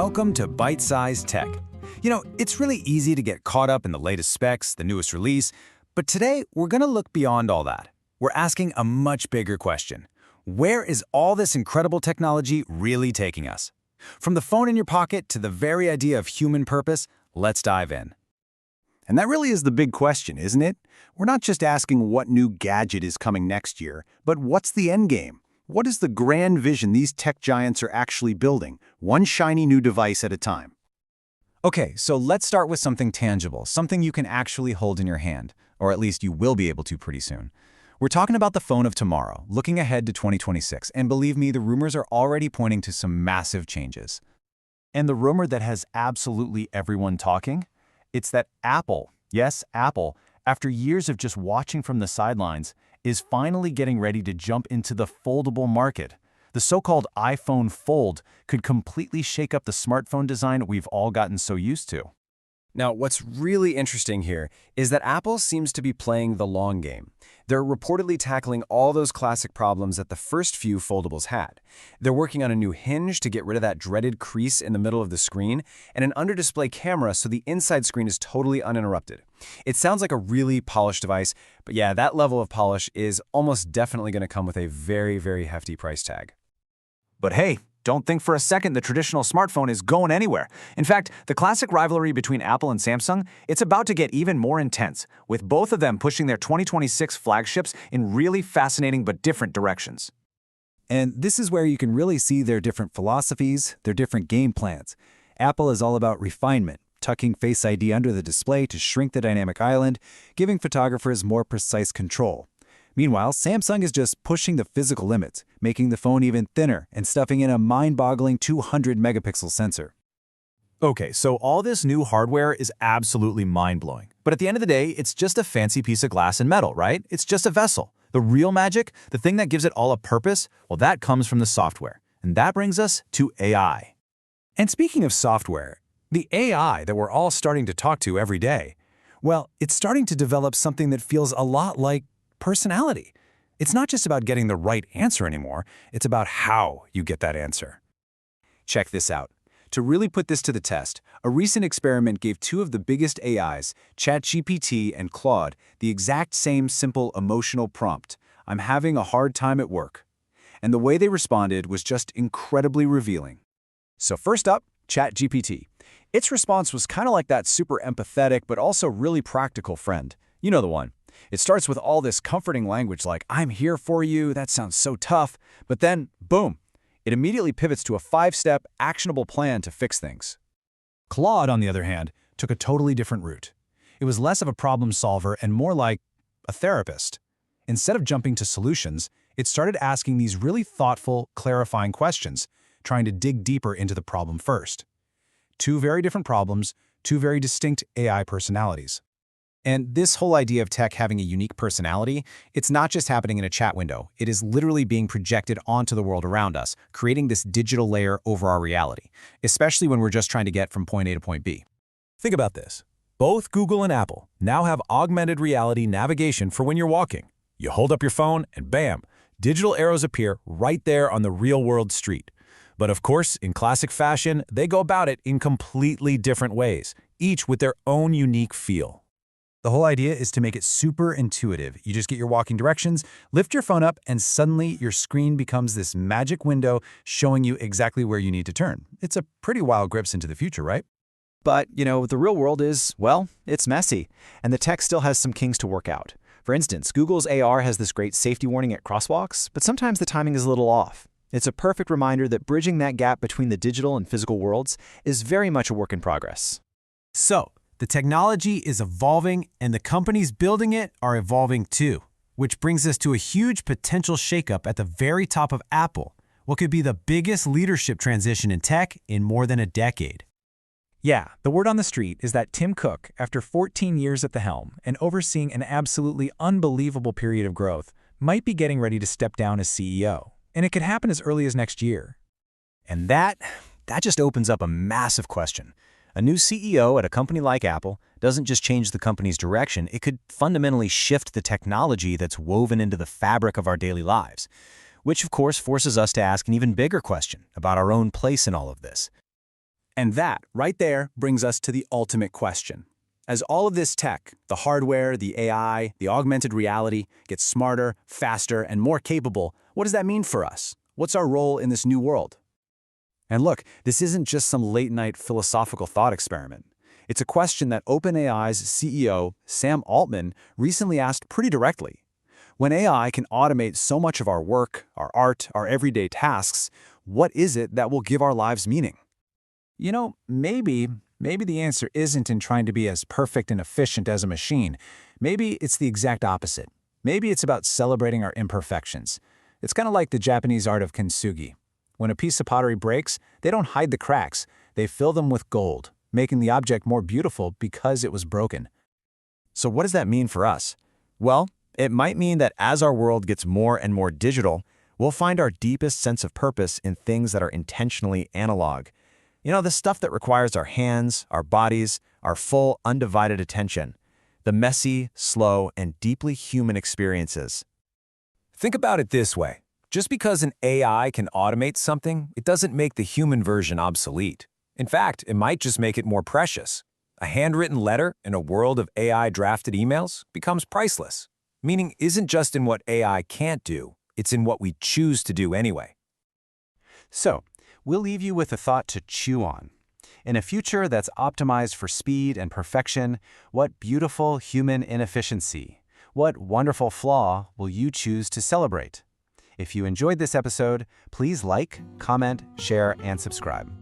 Welcome to Byte-Sized Tech. It's really easy to get caught up in the latest specs, the newest release, but today we're going to look beyond all that. We're asking a much bigger question. Where is all this incredible technology really taking us? From the phone in your pocket to the very idea of human purpose, let's dive in. And that really is the big question, isn't it? We're not just asking what new gadget is coming next year, but what's the end game? What is the grand vision these tech giants are actually building, one shiny new device at a time? Okay, so let's start with something tangible, something you can actually hold in your hand, or at least you will be able to pretty soon. We're talking about the phone of tomorrow, looking ahead to 2026, and believe me, the rumors are already pointing to some massive changes. And the rumor that has absolutely everyone talking? It's that Apple, yes, Apple, after years of just watching from the sidelines, is finally getting ready to jump into the foldable market. The so-called iPhone Fold could completely shake up the smartphone design we've all gotten so used to. Now, what's really interesting here is that Apple seems to be playing the long game. They're reportedly tackling all those classic problems that the first few foldables had. They're working on a new hinge to get rid of that dreaded crease in the middle of the screen, and an under-display camera so the inside screen is totally uninterrupted. It sounds like a really polished device, but yeah, that level of polish is almost definitely going to come with a very, very hefty price tag. But hey, don't think for a second the traditional smartphone is going anywhere. In fact, the classic rivalry between Apple and Samsung, it's about to get even more intense, with both of them pushing their 2026 flagships in really fascinating but different directions. And this is where you can really see their different philosophies, their different game plans. Apple is all about refinement, tucking Face ID under the display to shrink the dynamic island, giving photographers more precise control. Meanwhile, Samsung is just pushing the physical limits, making the phone even thinner and stuffing in a mind-boggling 200-megapixel sensor. Okay, so all this new hardware is absolutely mind-blowing. But at the end of the day, it's just a fancy piece of glass and metal, right? It's just a vessel. The real magic, the thing that gives it all a purpose, well, that comes from the software. And that brings us to AI. And speaking of software, the AI that we're all starting to talk to every day, well, it's starting to develop something that feels a lot like personality. It's not just about getting the right answer anymore, it's about how you get that answer. Check this out. To really put this to the test, a recent experiment gave two of the biggest AIs, ChatGPT and Claude, the exact same simple emotional prompt, "I'm having a hard time at work." And the way they responded was just incredibly revealing. So first up, ChatGPT. Its response was kind of like that super empathetic but also really practical friend. You know the one. It starts with all this comforting language like, "I'm here for you, that sounds so tough," but then, boom, it immediately pivots to a 5-step, actionable plan to fix things. Claude, on the other hand, took a totally different route. It was less of a problem solver and more like a therapist. Instead of jumping to solutions, it started asking these really thoughtful, clarifying questions, trying to dig deeper into the problem first. Two very different problems, two very distinct AI personalities. And this whole idea of tech having a unique personality, it's not just happening in a chat window. It is literally being projected onto the world around us, creating this digital layer over our reality, especially when we're just trying to get from point A to point B. Think about this. Both Google and Apple now have augmented reality navigation for when you're walking. You hold up your phone and bam, digital arrows appear right there on the real-world street. But of course, in classic fashion, they go about it in completely different ways, each with their own unique feel. The whole idea is to make it super intuitive. You just get your walking directions, lift your phone up, and suddenly your screen becomes this magic window showing you exactly where you need to turn. It's a pretty wild glimpse into the future, right? But, the real world is, well, it's messy, and the tech still has some kinks to work out. For instance, Google's AR has this great safety warning at crosswalks, but sometimes the timing is a little off. It's a perfect reminder that bridging that gap between the digital and physical worlds is very much a work in progress. So, the technology is evolving, and the companies building it are evolving too. Which brings us to a huge potential shakeup at the very top of Apple, what could be the biggest leadership transition in tech in more than a decade. Yeah, the word on the street is that Tim Cook, after 14 years at the helm and overseeing an absolutely unbelievable period of growth, might be getting ready to step down as CEO. And it could happen as early as next year. And that just opens up a massive question. A new CEO at a company like Apple doesn't just change the company's direction, it could fundamentally shift the technology that's woven into the fabric of our daily lives. Which of course forces us to ask an even bigger question about our own place in all of this. And that, right there, brings us to the ultimate question. As all of this tech, the hardware, the AI, the augmented reality, gets smarter, faster, and more capable, what does that mean for us? What's our role in this new world? And look, this isn't just some late-night philosophical thought experiment. It's a question that OpenAI's CEO, Sam Altman, recently asked pretty directly. When AI can automate so much of our work, our art, our everyday tasks, what is it that will give our lives meaning? You know, maybe the answer isn't in trying to be as perfect and efficient as a machine. Maybe it's the exact opposite. Maybe it's about celebrating our imperfections. It's kind of like the Japanese art of kintsugi. When a piece of pottery breaks, they don't hide the cracks. They fill them with gold, making the object more beautiful because it was broken. So what does that mean for us? Well, it might mean that as our world gets more and more digital, we'll find our deepest sense of purpose in things that are intentionally analog. You know, the stuff that requires our hands, our bodies, our full, undivided attention. The messy, slow, and deeply human experiences. Think about it this way. Just because an AI can automate something, it doesn't make the human version obsolete. In fact, it might just make it more precious. A handwritten letter in a world of AI-drafted emails becomes priceless. Meaning isn't just in what AI can't do, it's in what we choose to do anyway. So, we'll leave you with a thought to chew on. In a future that's optimized for speed and perfection, what beautiful human inefficiency, what wonderful flaw will you choose to celebrate? If you enjoyed this episode, please like, comment, share, and subscribe.